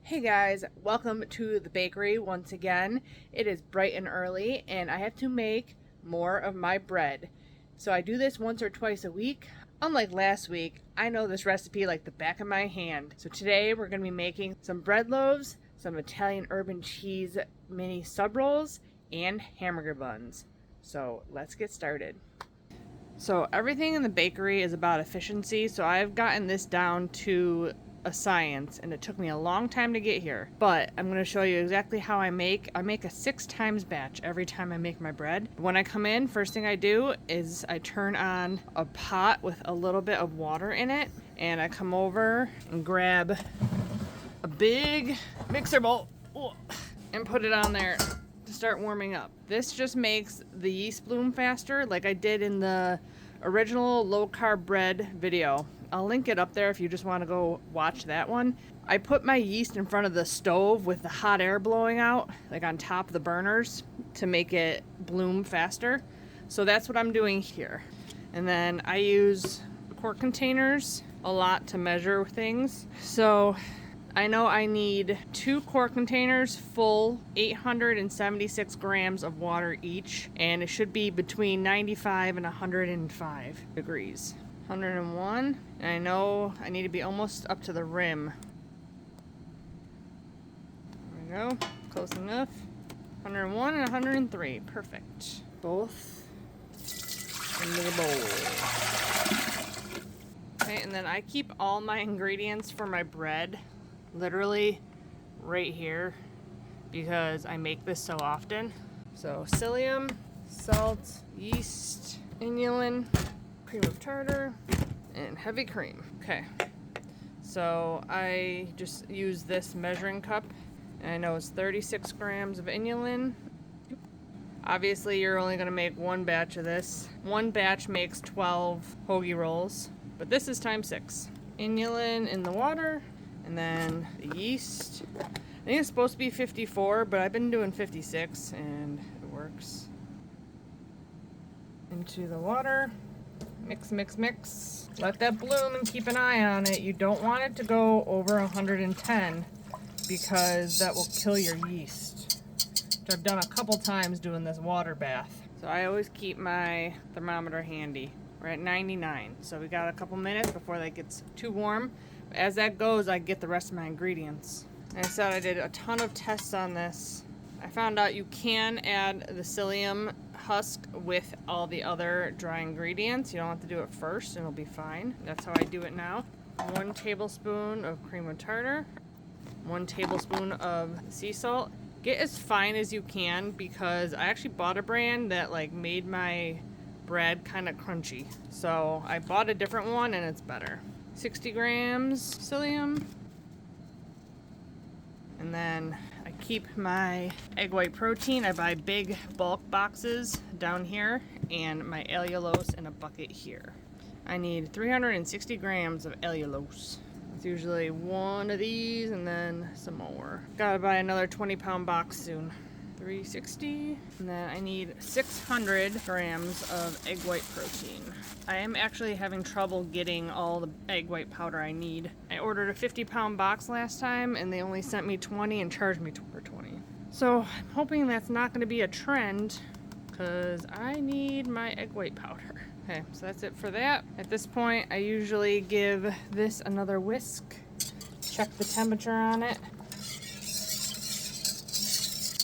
Hey guys, welcome to the bakery once again. It is bright and early and I have to make more of my bread. So I do this once or twice a week. Unlike last week, I know this recipe like the back of my hand. So today we're going to be making some bread loaves, some Italian urban cheese mini sub rolls, and hamburger buns. So let's get started. So everything in the bakery is about efficiency, so I've gotten this down to a science, and it took me a long time to get here, but I'm going to show you exactly how I make a 6 times batch every time I make my bread. When I come in, first thing I do is I turn on a pot with a little bit of water in it, and I come over and grab a big mixer bowl and put it on there to start warming up. This just makes the yeast bloom faster, like I did in the original low carb bread video. I'll link it up there if you just want to go watch that one. I put my yeast in front of the stove with the hot air blowing out, like on top of the burners, to make it bloom faster. So that's what I'm doing here. And then I use quart containers a lot to measure things. So I know I need 2 quart containers full, 876 grams of water each, and it should be between 95 and 105 degrees. 101, and I know I need to be almost up to the rim. There we go, close enough. 101 and 103, perfect. Both into the bowl. Okay, and then I keep all my ingredients for my bread literally right here because I make this so often. So psyllium, salt, yeast, inulin, cream of tartar, and heavy cream. Okay, so I just use this measuring cup, and I know it's 36 grams of inulin. Obviously you're only going to make one batch of this. One batch makes 12 hoagie rolls, but this is times 6. Inulin in the water, and then the yeast. I think it's supposed to be 54, but I've been doing 56 and it works. Into the water. Mix, mix, mix. Let that bloom and keep an eye on it. You don't want it to go over 110 because that will kill your yeast, which I've done a couple times doing this water bath. So I always keep my thermometer handy. We're at 99, so we got a couple minutes before that gets too warm. As that goes, I get the rest of my ingredients. And I said I did a ton of tests on this. I found out you can add the psyllium husk with all the other dry ingredients. You don't have to do it first and it'll be fine. That's how I do it now. 1 tablespoon of cream of tartar, 1 tablespoon of sea salt. Get as fine as you can because I actually bought a brand that like made my bread kind of crunchy. So I bought a different one and it's better. 60 grams psyllium. And then I keep my egg white protein. I buy big bulk boxes down here and my allulose in a bucket here. I need 360 grams of allulose. It's usually one of these and then some more. Gotta buy another 20-pound box soon. 360. And then I need 600 grams of egg white protein. I am actually having trouble getting all the egg white powder I need. I ordered a 50-pound box last time and they only sent me 20 and charged me for 20. So I'm hoping that's not going to be a trend because I need my egg white powder. Okay, so that's it for that. At this point, I usually give this another whisk. Check the temperature on it.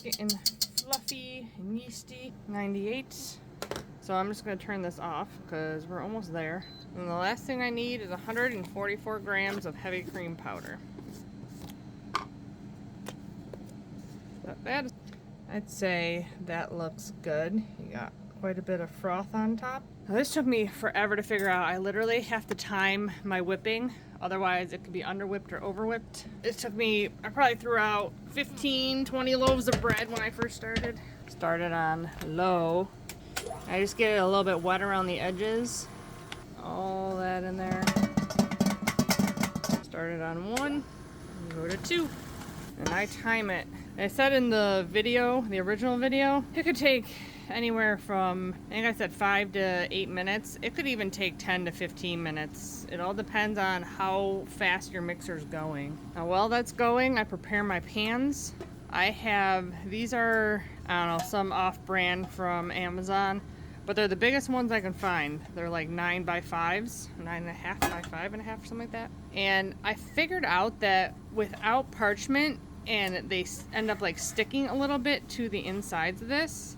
Getting fluffy and yeasty. 98. So I'm just going to turn this off because we're almost there. And the last thing I need is 144 grams of heavy cream powder. Not bad. I'd say that looks good. You got quite a bit of froth on top. Now, this took me forever to figure out. I literally have to time my whipping. Otherwise, it could be under-whipped or over-whipped. It took me, I probably threw out 15, 20 loaves of bread when I first started. Started on low. I just get it a little bit wet around the edges. All that in there. Started on 1, go to 2. and I time it. I said in the video, the original video, it could take anywhere from, I think I said 5 to 8 minutes. It could even take 10 to 15 minutes. It all depends on how fast your mixer's going. Now while that's going, I prepare my pans. I have, these are, I don't know, some off-brand from Amazon, but they're the biggest ones I can find. They're like 9x5s, 9.5 by 5.5, something like that. And I figured out that without parchment, and they end up like sticking a little bit to the insides of this,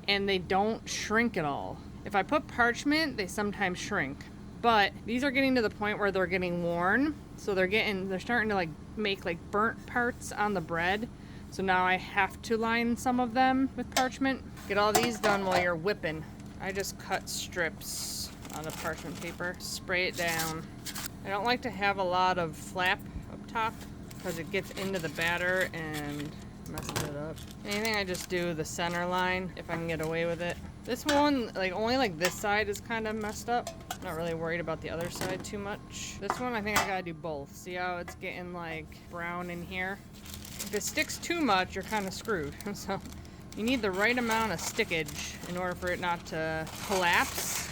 and they don't shrink at all. If I put parchment, they sometimes shrink. But these are getting to the point where they're getting worn, so they're starting to like make like burnt parts on the bread. So now I have to line some of them with parchment. Get all these done while you're whipping. I just cut strips on the parchment paper, spray it down. I don't like to have a lot of flap up top because it gets into the batter and messes it up. Anything, I just do the center line if I can get away with it. This one, like only like this side is kind of messed up. Not really worried about the other side too much. This one, I think I gotta do both. See how it's getting like brown in here? If it sticks too much, you're kind of screwed. So you need the right amount of stickage in order for it not to collapse.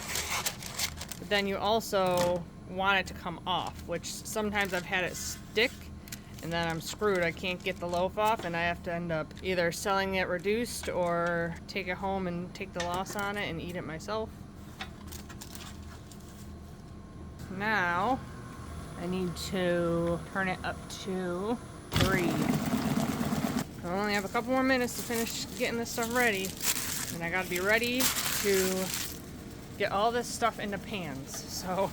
But then you also want it to come off, which sometimes I've had it stick and then I'm screwed. I can't get the loaf off and I have to end up either selling it reduced or take it home and take the loss on it and eat it myself. Now I need to turn it up to 3. I only have a couple more minutes to finish getting this stuff ready, and I gotta be ready to get all this stuff into pans, so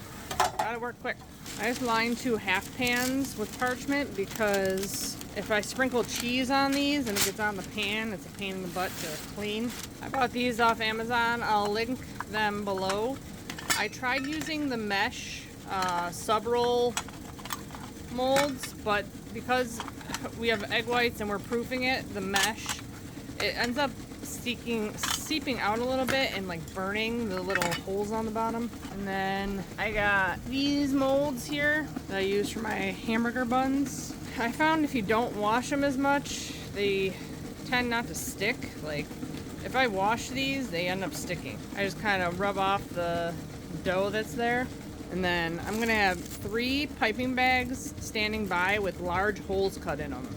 gotta work quick. I just lined 2 half pans with parchment because if I sprinkle cheese on these and it gets on the pan, it's a pain in the butt to clean. I bought these off Amazon. I'll link them below. I tried using the mesh sub-roll molds, but because we have egg whites and we're proofing it, the mesh, it ends up seeping out a little bit and like burning the little holes on the bottom. And then I got these molds here that I use for my hamburger buns. I found if you don't wash them as much, they tend not to stick. Like if I wash these, they end up sticking. I just kind of rub off the dough that's there. And then I'm gonna have 3 piping bags standing by with large holes cut in them.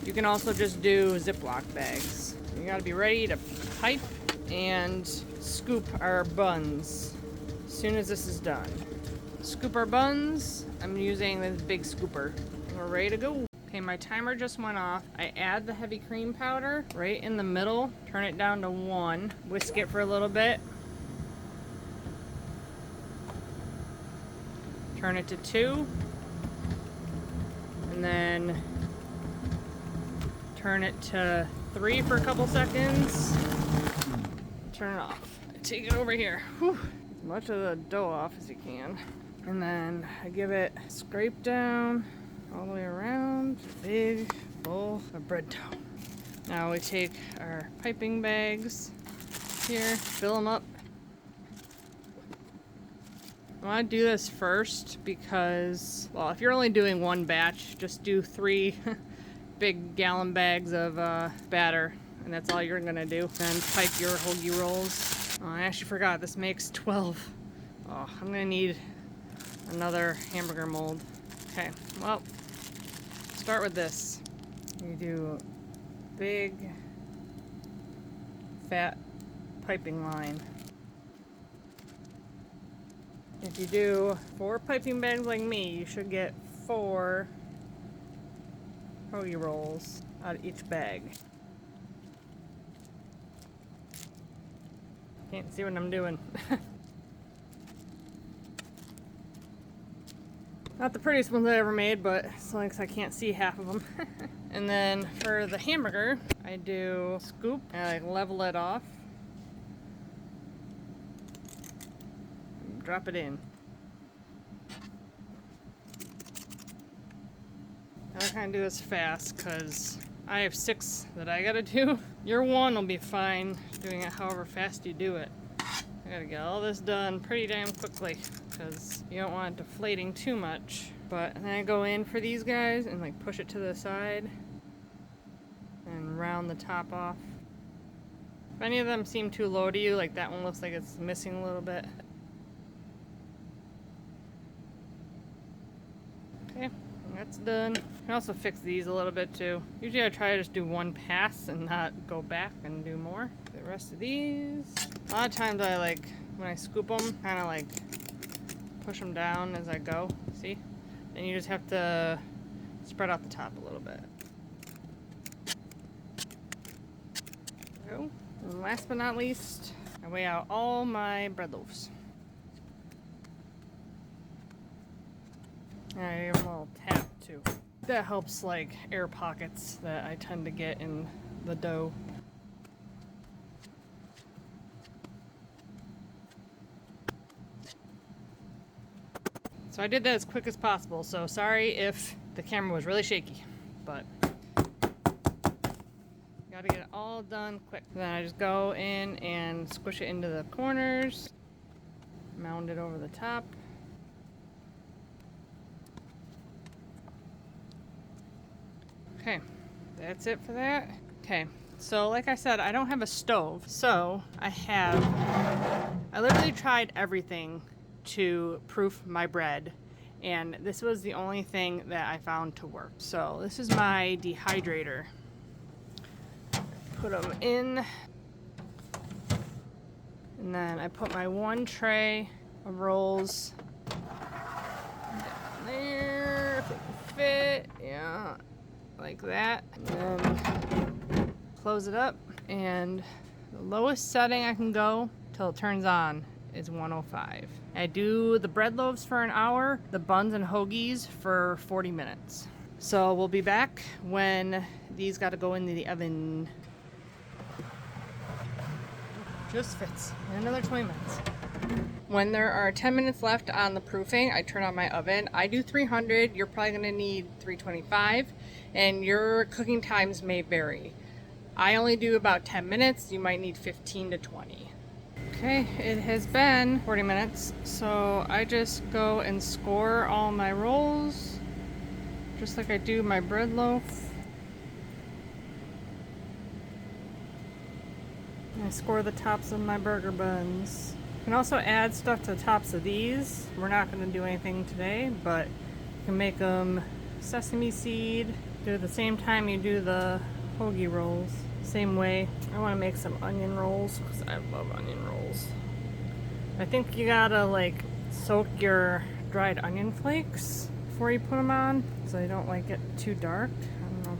You can also just do Ziploc bags. You gotta be ready to pipe and scoop our buns as soon as this is done. Scoop our buns. I'm using this big scooper. We're ready to go. Okay, my timer just went off. I add the heavy cream powder right in the middle. Turn it down to 1. Whisk it for a little bit. Turn it to 2, and then turn it to 3 for a couple seconds. Turn it off. Take it over here. Whew. As much of the dough off as you can. And then I give it a scrape down all the way around. A big bowl of bread dough. Now we take our piping bags here, fill them up. I want to do this first because, well, if you're only doing 1 batch, just do 3 big gallon bags of batter, and that's all you're going to do. Then pipe your hoagie rolls. Oh, I actually forgot, this makes 12. Oh, I'm going to need another hamburger mold. Okay, well, start with this. You do big, fat piping line. If you do 4 piping bags like me, you should get 4 hoagie rolls out of each bag. Can't see what I'm doing. Not the prettiest ones I ever made, but it's like I can't see half of them. And then for the hamburger, I do scoop and I level it off. Drop it in. I kind of do this fast because I have 6 that I gotta do. Your 1 will be fine doing it however fast you do it. I gotta get all this done pretty damn quickly because you don't want it deflating too much. But then I go in for these guys and like push it to the side. and round the top off. If any of them seem too low to you, like that one looks like it's missing a little bit. Okay, that's done. You can also fix these a little bit too. Usually I try to just do one pass and not go back and do more. The rest of these, a lot of times I like, when I scoop them, kind of like push them down as I go, see? And you just have to spread out the top a little bit. There we go. And last but not least, I weigh out all my bread loaves. And I give them a little tap too. That helps like air pockets that I tend to get in the dough. So I did that as quick as possible, so sorry if the camera was really shaky, but gotta get it all done quick. Then I just go in and squish it into the corners, mound it over the top. Okay, that's it for that. Okay, so like I said, I don't have a stove, so I literally tried everything to proof my bread, and this was the only thing that I found to work. So this is my dehydrator. Put them in, and then I put my one tray of rolls down there if it can fit, yeah, like that, and then close it up, and the lowest setting I can go till it turns on is 105. I do the bread loaves for an hour, the buns and hoagies for 40 minutes. So we'll be back when these got to go into the oven. Just fits in another 20 minutes. When there are 10 minutes left on the proofing, I turn on my oven. I do 300, you're probably gonna need 325, and your cooking times may vary. I only do about 10 minutes, you might need 15 to 20. Okay, it has been 40 minutes, so I just go and score all my rolls, just like I do my bread loaf. And I score the tops of my burger buns. You can also add stuff to the tops of these. We're not going to do anything today, but you can make them sesame seed. Do it at the same time you do the hoagie rolls. Same way. I want to make some onion rolls because I love onion rolls. I think you gotta like soak your dried onion flakes before you put them on, so they don't like get too dark. I don't know.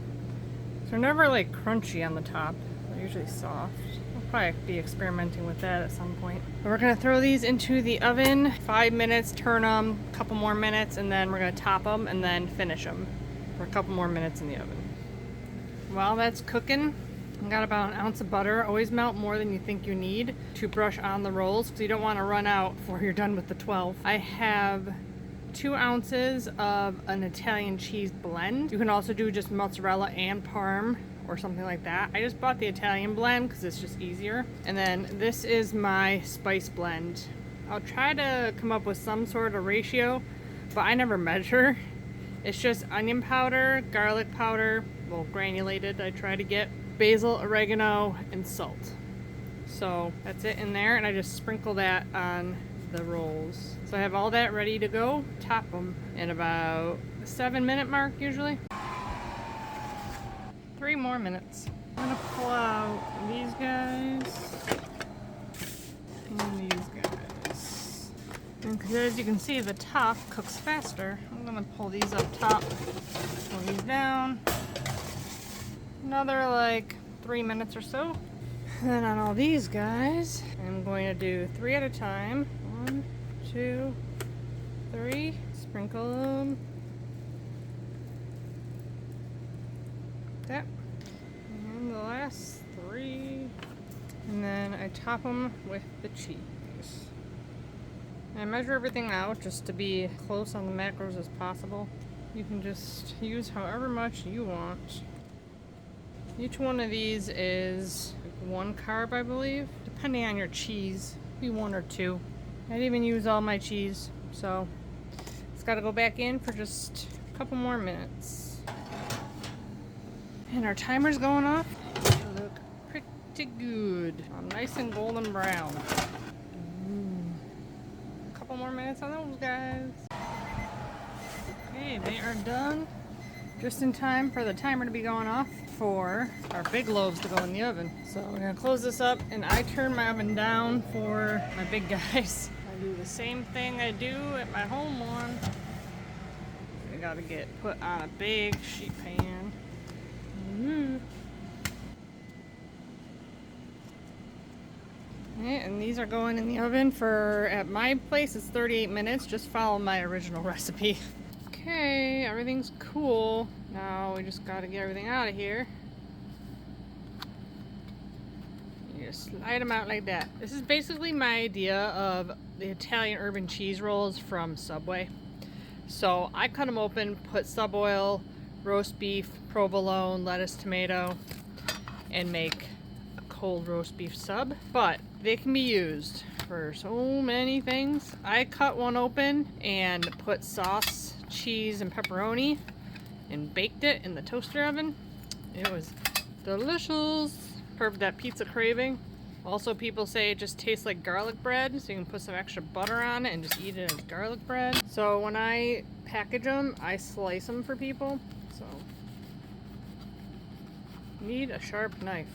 So they're never like crunchy on the top. They're usually soft. I'll probably be experimenting with that at some point. But we're gonna throw these into the oven. 5 minutes, turn them, a couple more minutes, and then we're gonna top them and then finish them for a couple more minutes in the oven. While that's cooking, I got about an ounce of butter. Always melt more than you think you need to brush on the rolls because you don't want to run out before you're done with the 12. I have 2 ounces of an Italian cheese blend. You can also do just mozzarella and parm or something like that. I just bought the Italian blend because it's just easier. And then this is my spice blend. I'll try to come up with some sort of ratio, but I never measure. It's just onion powder, garlic powder, well, granulated I try to get, basil, oregano, and salt. So that's it in there, and I just sprinkle that on the rolls. So I have all that ready to go. Top them in about the 7-minute mark usually. 3 more minutes. I'm gonna pull out these guys and these guys. And as you can see, the top cooks faster. I'm gonna pull these up top, pull these down. Another like 3 minutes or so. And then on all these guys, I'm going to do 3 at a time. 1, 2, 3. Sprinkle them. That. And the last 3. And then I top them with the cheese. And I measure everything out just to be close on the macros as possible. You can just use however much you want. Each one of these is 1 carb, I believe, depending on your cheese. Maybe 1 or 2. I didn't even use all my cheese, so it's got to go back in for just a couple more minutes. And our timer's going off. They look pretty good. Nice and golden brown. A couple more minutes on those guys. Okay, they are done. Just in time for the timer to be going off for our big loaves to go in the oven. So we're gonna close this up, and I turn my oven down for my big guys. I do the same thing I do at my home one. I gotta get put on a big sheet pan. Okay, and these are going in the oven for, at my place, it's 38 minutes. Just follow my original recipe. Okay, everything's cool. Now we just gotta get everything out of here. You just slide them out like that. This is basically my idea of the Italian urban cheese rolls from Subway. So I cut them open, put sub oil, roast beef, provolone, lettuce, tomato, and make a cold roast beef sub. But they can be used for so many things. I cut one open and put sauce, cheese, and pepperoni and baked it in the toaster oven. It was delicious. Perfect that pizza craving. Also, people say it just tastes like garlic bread, so you can put some extra butter on it and just eat it as garlic bread. So when I package them, I slice them for people. So need a sharp knife.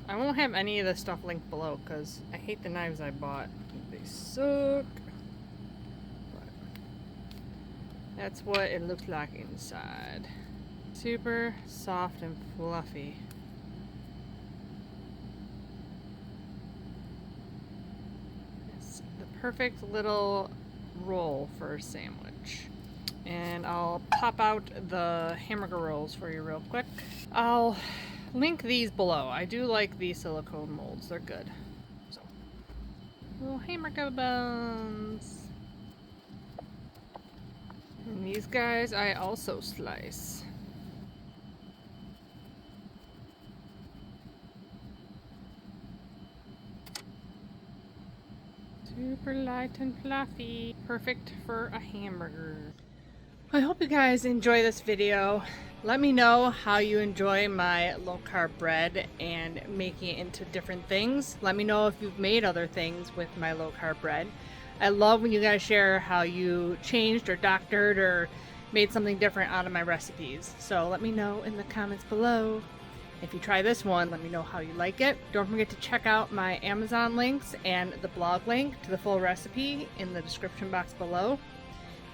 I won't have any of this stuff linked below because I hate the knives I bought. They suck. But that's what it looks like inside. Super soft and fluffy. It's the perfect little roll for a sandwich. And I'll pop out the hamburger rolls for you real quick. I'll link these below. I do like these silicone molds. They're good. So, little hamburger buns. And these guys I also slice. Super light and fluffy. Perfect for a hamburger. I hope you guys enjoy this video. Let me know how you enjoy my low carb bread and making it into different things. Let me know if you've made other things with my low carb bread. I love when you guys share how you changed or doctored or made something different out of my recipes. So let me know in the comments below. If you try this one, let me know how you like it. Don't forget to check out my Amazon links and the blog link to the full recipe in the description box below.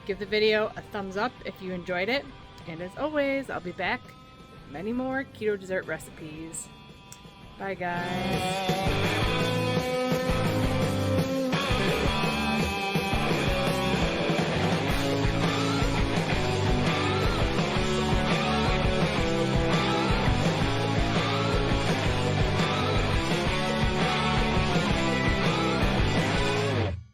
Give the video a thumbs up if you enjoyed it. And as always, I'll be back with many more keto dessert recipes. Bye guys.